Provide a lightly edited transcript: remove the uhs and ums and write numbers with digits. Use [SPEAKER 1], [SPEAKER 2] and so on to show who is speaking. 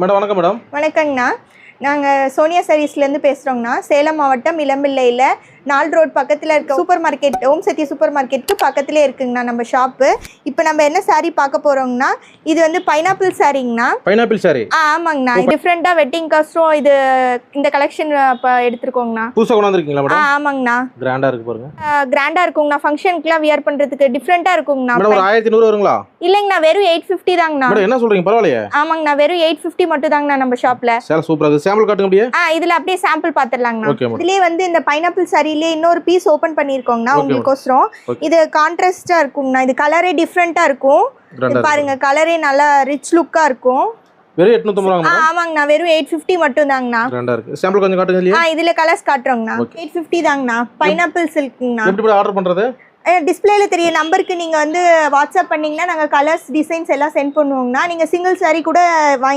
[SPEAKER 1] Madam வணக்கம் madam.
[SPEAKER 2] வணக்கங்கண்ணா. நாங்கள் சோனியா சாரீஸ்லேருந்து பேசுகிறோங்கண்ணா. சேலம் மாவட்டம் இளம்பிள்ளையில் 4 ரோட் பக்கத்தில் இருக்க சூப்பர் மார்க்கெட், ஓம் சக்தி சூப்பர் மார்க்கெட்டுக்கு பக்கத்திலே இருக்குங்கண்ணா நம்ம ஷாப்பு. இப்போ நம்ம என்ன சாரீ பார்க்க போகிறோங்கண்ணா, இது வந்து பைனாப்பிள் சாரீங்கண்ணா.
[SPEAKER 1] பைனாப்பிள் சாரீ?
[SPEAKER 2] ஆமாங்கண்ணா. டிஃப்ரெண்ட்டாக வெட்டிங் காஸ்ட்டும் இது இந்த கலெக்ஷன் இப்போ எடுத்துருக்கோங்கண்ணா.
[SPEAKER 1] புதுசாக கொண்டாந்துருக்கீங்களா மேடம்?
[SPEAKER 2] ஆமாங்கண்ணா.
[SPEAKER 1] கிராண்டாக இருக்கு பாருங்க.
[SPEAKER 2] கிராண்டாக இருக்குங்கண்ணா. ஃபங்க்ஷனுக்குலாம் வியர் பண்ணுறதுக்கு டிஃப்ரெண்ட்டாக இருக்குங்கண்ணா.
[SPEAKER 1] ஒரு 1100 வருங்களா?
[SPEAKER 2] இல்லைங்கண்ணா, வெறும் 850 தாங்கண்ணா.
[SPEAKER 1] என்ன சொல்கிறீங்க, பரவாயில்லையே.
[SPEAKER 2] ஆமாங்கண்ணா, வெறும் 850 மட்டும் தாங்கண்ணா நம்ம ஷாப்பில்.
[SPEAKER 1] சூப்பராக இருக்குது. சாம்பிள் காட்டுங்க அப்படியே.
[SPEAKER 2] இதில் அப்படியே சாம்பிள் பார்த்துடலாங்கண்ணா. இதுலேயே வந்து இந்த பைனாப்பிள் சாரிலே இன்னொரு பீஸ் ஓபன் பண்ணிருக்கோங்கண்ணா உங்களுக்கோசரம். இது கான்ட்ராஸ்டா இருக்குங்கண்ணா. இது கலரே டிஃப்ரெண்டா இருக்கும். பாருங்க, கலரே நல்லா ரிச் லுக்கா இருக்கும்.
[SPEAKER 1] வெறும் 850 ரூபாங்க.
[SPEAKER 2] ஆமாங்கண்ணா, வெறும் 850 மட்டும் தாங்கண்ணா.
[SPEAKER 1] கிராண்டா இருக்கு. சாம்பிள் கொஞ்சம் காட்டுங்க இல்லையா?
[SPEAKER 2] இதுல கலர்ஸ் காட்டுறோங்கண்ணா. 850 தாங்கண்ணா. பைனாப்பிள் சில்க்ங்கண்ணா.
[SPEAKER 1] எப்படி ஆர்டர் பண்றது?
[SPEAKER 2] டிஸ்பிளேல தெரிய நம்பருக்கு நீங்க வந்து வாட்ஸ்அப் பண்ணீங்கன்னா நாங்க கலர்ஸ் டிசைன்ஸ் எல்லாம் சென்ட் பண்ணுவோங்கண்ணா. நீங்க சிங்கிள் சாரி கூட வாங்கி